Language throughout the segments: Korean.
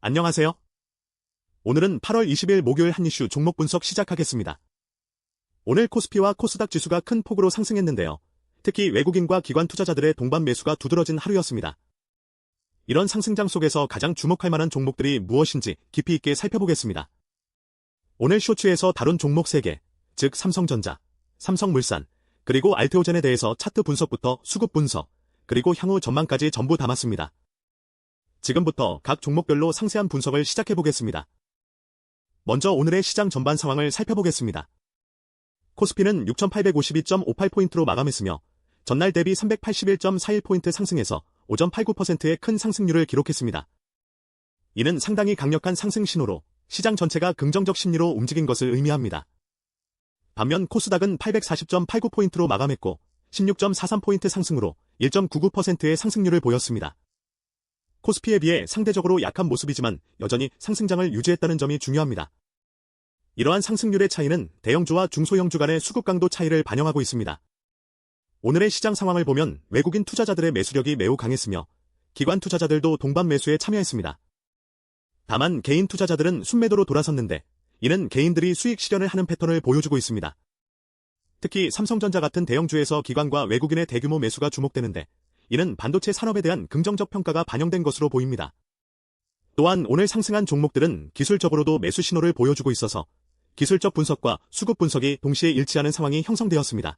안녕하세요. 오늘은 8월 20일 목요일 한이슈 종목 분석 시작하겠습니다. 오늘 코스피와 코스닥 지수가 큰 폭으로 상승했는데요. 특히 외국인과 기관 투자자들의 동반 매수가 두드러진 하루였습니다. 이런 상승장 속에서 가장 주목할 만한 종목들이 무엇인지 깊이 있게 살펴보겠습니다. 오늘 쇼츠에서 다룬 종목 3개, 즉 삼성전자, 삼성물산, 그리고 알테오젠에 대해서 차트 분석부터 수급 분석, 그리고 향후 전망까지 전부 담았습니다. 지금부터 각 종목별로 상세한 분석을 시작해보겠습니다. 먼저 오늘의 시장 전반 상황을 살펴보겠습니다. 코스피는 6,852.58포인트로 마감했으며 전날 대비 381.41포인트 상승해서 5.89%의 큰 상승률을 기록했습니다. 이는 상당히 강력한 상승 신호로 시장 전체가 긍정적 심리로 움직인 것을 의미합니다. 반면 코스닥은 840.89포인트로 마감했고 16.43포인트 상승으로 1.99%의 상승률을 보였습니다. 코스피에 비해 상대적으로 약한 모습이지만 여전히 상승장을 유지했다는 점이 중요합니다. 이러한 상승률의 차이는 대형주와 중소형주 간의 수급 강도 차이를 반영하고 있습니다. 오늘의 시장 상황을 보면 외국인 투자자들의 매수력이 매우 강했으며 기관 투자자들도 동반 매수에 참여했습니다. 다만 개인 투자자들은 순매도로 돌아섰는데 이는 개인들이 수익 실현을 하는 패턴을 보여주고 있습니다. 특히 삼성전자 같은 대형주에서 기관과 외국인의 대규모 매수가 주목되는데 이는 반도체 산업에 대한 긍정적 평가가 반영된 것으로 보입니다. 또한 오늘 상승한 종목들은 기술적으로도 매수 신호를 보여주고 있어서 기술적 분석과 수급 분석이 동시에 일치하는 상황이 형성되었습니다.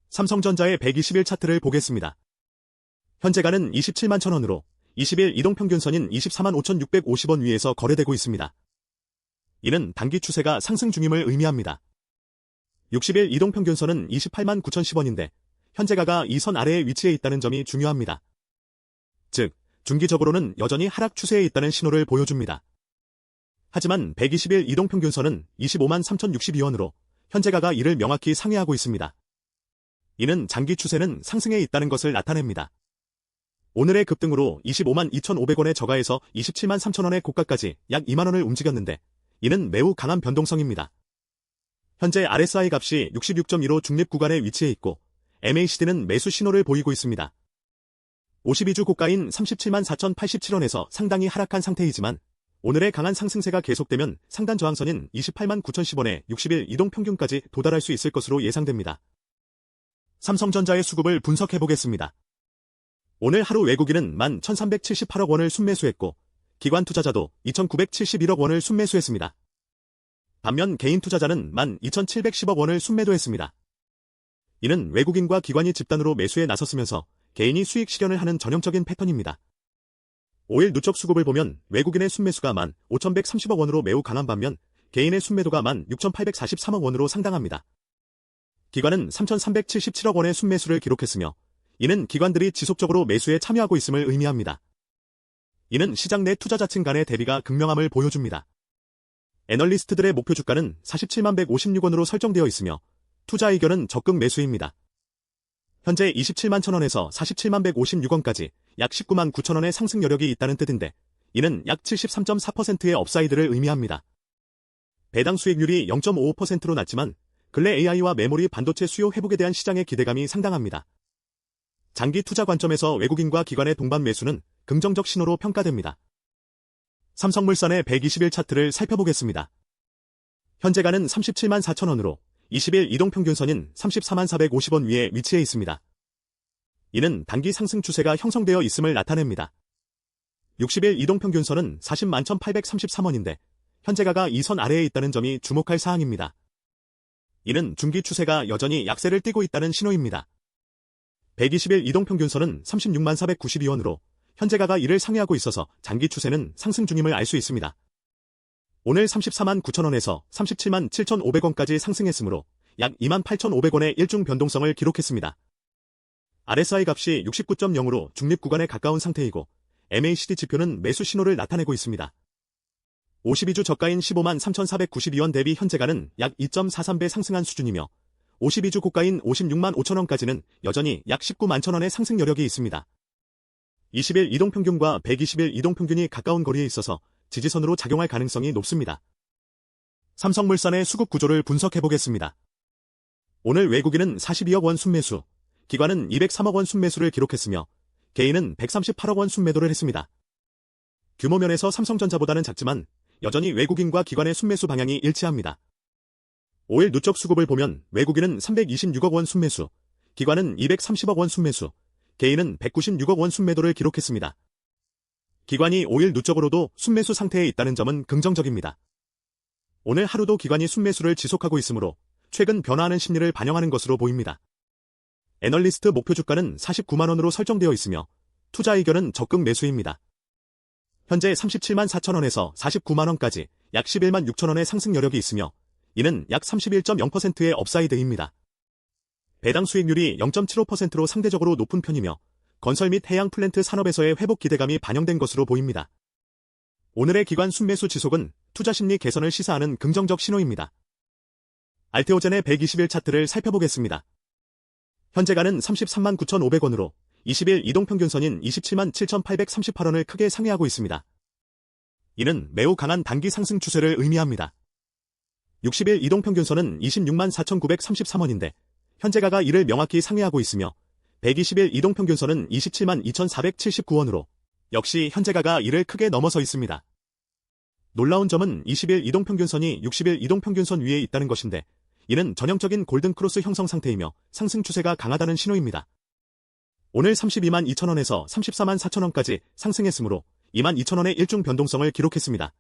삼성전자의 120일 차트를 보겠습니다. 현재가는 27만 1,000원으로 20일 이동평균선인 24만 5,650원 위에서 거래되고 있습니다. 이는 단기 추세가 상승 중임을 의미합니다. 60일 이동평균선은 28만 9,010원인데 현재가가 이 선 아래에 위치해 있다는 점이 중요합니다. 즉, 중기적으로는 여전히 하락 추세에 있다는 신호를 보여줍니다. 하지만 120일 이동평균선은 25만 3,062원으로 현재가가 이를 명확히 상회하고 있습니다. 이는 장기 추세는 상승해 있다는 것을 나타냅니다. 오늘의 급등으로 25만 2,500원의 저가에서 27만 3,000원의 고가까지 약 2만원을 움직였는데 이는 매우 강한 변동성입니다. 현재 RSI 값이 66.15 중립 구간에 위치해 있고 MACD는 매수 신호를 보이고 있습니다. 52주 고가인 37만 4,087원에서 상당히 하락한 상태이지만 오늘의 강한 상승세가 계속되면 상단 저항선인 28만 9,010원의 60일 이동평균까지 도달할 수 있을 것으로 예상됩니다. 삼성전자의 수급을 분석해보겠습니다. 오늘 하루 외국인은 11,378억 원을 순매수했고 기관 투자자도 2,971억 원을 순매수했습니다. 반면 개인 투자자는 12,710억 원을 순매도했습니다. 이는 외국인과 기관이 집단으로 매수에 나섰으면서 개인이 수익 실현을 하는 전형적인 패턴입니다. 5일 누적 수급을 보면 외국인의 순매수가 15,130억 원으로 매우 강한 반면 개인의 순매도가 16,843억 원으로 상당합니다. 기관은 3,377억 원의 순매수를 기록했으며 이는 기관들이 지속적으로 매수에 참여하고 있음을 의미합니다. 이는 시장 내 투자자층 간의 대비가 극명함을 보여줍니다. 애널리스트들의 목표 주가는 47만 156원으로 설정되어 있으며 투자 의견은 적극 매수입니다. 현재 27만 1,000원에서 47만 156원까지 약 19만 9천원의 상승 여력이 있다는 뜻인데 이는 약 73.4%의 업사이드를 의미합니다. 배당 수익률이 0.55%로 낮지만 근래 AI와 메모리 반도체 수요 회복에 대한 시장의 기대감이 상당합니다. 장기 투자 관점에서 외국인과 기관의 동반 매수는 긍정적 신호로 평가됩니다. 삼성물산의 120일 차트를 살펴보겠습니다. 현재가는 37만 4천원으로 20일 이동평균선인 34만 450원 위에 위치해 있습니다. 이는 단기 상승 추세가 형성되어 있음을 나타냅니다. 60일 이동평균선은 40만 1,833원인데 현재가가 이 선 아래에 있다는 점이 주목할 사항입니다. 이는 중기 추세가 여전히 약세를 띠고 있다는 신호입니다. 120일 이동평균선은 36만 492원으로 현재가가 이를 상회하고 있어서 장기 추세는 상승 중임을 알 수 있습니다. 오늘 34만 9천원에서 37만 7,500원까지 상승했으므로 약 2만 8,500원의 일중 변동성을 기록했습니다. RSI 값이 69.0으로 중립 구간에 가까운 상태이고 MACD 지표는 매수 신호를 나타내고 있습니다. 52주 저가인 15만 3,492원 대비 현재가는 약 2.43배 상승한 수준이며 52주 고가인 56만 5천원까지는 여전히 약 19만 1,000원의 상승 여력이 있습니다. 20일 이동평균과 120일 이동평균이 가까운 거리에 있어서 지지선으로 작용할 가능성이 높습니다. 삼성물산의 수급 구조를 분석해보겠습니다. 오늘 외국인은 42억 원 순매수, 기관은 203억 원 순매수를 기록했으며 개인은 138억 원 순매도를 했습니다. 규모면에서 삼성전자보다는 작지만 여전히 외국인과 기관의 순매수 방향이 일치합니다. 5일 누적 수급을 보면 외국인은 326억 원 순매수, 기관은 230억 원 순매수, 개인은 196억 원 순매도를 기록했습니다. 기관이 5일 누적으로도 순매수 상태에 있다는 점은 긍정적입니다. 오늘 하루도 기관이 순매수를 지속하고 있으므로 최근 변화하는 심리를 반영하는 것으로 보입니다. 애널리스트 목표 주가는 49만 원으로 설정되어 있으며 투자 의견은 적극 매수입니다. 현재 37만 4천 원에서 49만 원까지 약 11만 6천 원의 상승 여력이 있으며 이는 약 31.0%의 업사이드입니다. 배당 수익률이 0.75%로 상대적으로 높은 편이며 건설 및 해양 플랜트 산업에서의 회복 기대감이 반영된 것으로 보입니다. 오늘의 기관 순매수 지속은 투자 심리 개선을 시사하는 긍정적 신호입니다. 알테오젠의 120일 차트를 살펴보겠습니다. 현재가는 33만 9,500원으로 20일 이동평균선인 27만 7,838원을 크게 상회하고 있습니다. 이는 매우 강한 단기 상승 추세를 의미합니다. 60일 이동평균선은 26만 4,933원인데 현재가가 이를 명확히 상회하고 있으며 120일 이동평균선은 27만 2,479원으로 역시 현재가가 이를 크게 넘어서 있습니다. 놀라운 점은 20일 이동평균선이 60일 이동평균선 위에 있다는 것인데 이는 전형적인 골든크로스 형성 상태이며 상승 추세가 강하다는 신호입니다. 오늘 32만 2천원에서 34만 4천원까지 상승했으므로 2만 2천원의 일중 변동성을 기록했습니다.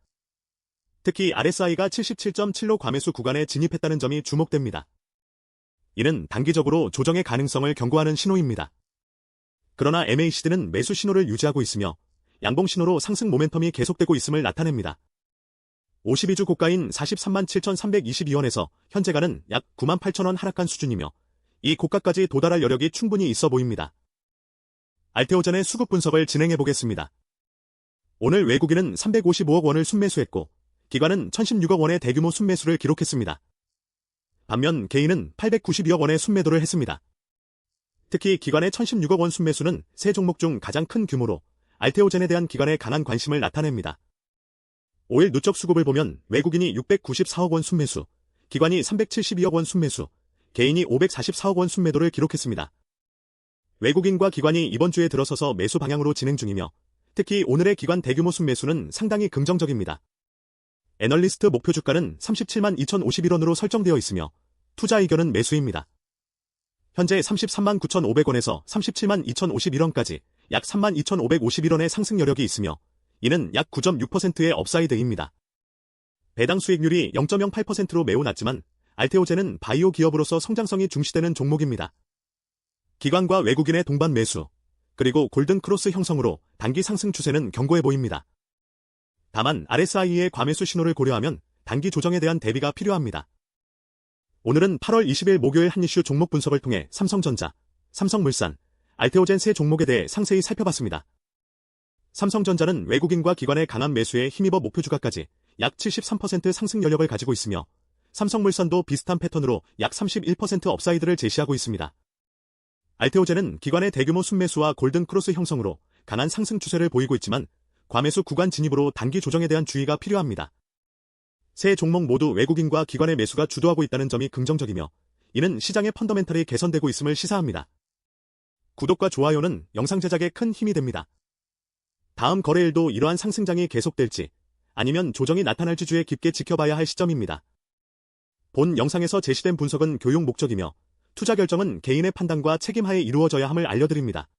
특히 RSI가 77.7로 과매수 구간에 진입했다는 점이 주목됩니다. 이는 단기적으로 조정의 가능성을 경고하는 신호입니다. 그러나 MACD는 매수 신호를 유지하고 있으며 양봉 신호로 상승 모멘텀이 계속되고 있음을 나타냅니다. 52주 고가인 43만 7,322원에서 현재가는 약 9만 8천원 하락한 수준이며 이 고가까지 도달할 여력이 충분히 있어 보입니다. 알테오젠의 수급 분석을 진행해 보겠습니다. 오늘 외국인은 355억 원을 순매수했고 기관은 1,016억 원의 대규모 순매수를 기록했습니다. 반면 개인은 892억 원의 순매도를 했습니다. 특히 기관의 1,016억 원 순매수는 세 종목 중 가장 큰 규모로 알테오젠에 대한 기관의 강한 관심을 나타냅니다. 5일 누적 수급을 보면 외국인이 694억 원 순매수, 기관이 372억 원 순매수, 개인이 544억 원 순매도를 기록했습니다. 외국인과 기관이 이번 주에 들어서서 매수 방향으로 진행 중이며 특히 오늘의 기관 대규모 순매수는 상당히 긍정적입니다. 애널리스트 목표 주가는 37만 2,051원으로 설정되어 있으며 투자 의견은 매수입니다. 현재 33만 9,500원에서 37만 2,051원까지 약 3만 2,551원의 상승 여력이 있으며 이는 약 9.6%의 업사이드입니다. 배당 수익률이 0.08%로 매우 낮지만 알테오젠은 바이오 기업으로서 성장성이 중시되는 종목입니다. 기관과 외국인의 동반 매수, 그리고 골든크로스 형성으로 단기 상승 추세는 견고해 보입니다. 다만 RSI의 과매수 신호를 고려하면 단기 조정에 대한 대비가 필요합니다. 오늘은 8월 20일 목요일 한이슈 종목 분석을 통해 삼성전자, 삼성물산, 알테오젠 세 종목에 대해 상세히 살펴봤습니다. 삼성전자는 외국인과 기관의 강한 매수에 힘입어 목표 주가까지 약 73% 상승 여력을 가지고 있으며 삼성물산도 비슷한 패턴으로 약 31% 업사이드를 제시하고 있습니다. 알테오젠은 기관의 대규모 순매수와 골든크로스 형성으로 강한 상승 추세를 보이고 있지만 과매수 구간 진입으로 단기 조정에 대한 주의가 필요합니다. 세 종목 모두 외국인과 기관의 매수가 주도하고 있다는 점이 긍정적이며 이는 시장의 펀더멘털이 개선되고 있음을 시사합니다. 구독과 좋아요는 영상 제작에 큰 힘이 됩니다. 다음 거래일도 이러한 상승장이 계속될지 아니면 조정이 나타날지 주에 깊게 지켜봐야 할 시점입니다. 본 영상에서 제시된 분석은 교육 목적이며 투자 결정은 개인의 판단과 책임하에 이루어져야 함을 알려드립니다.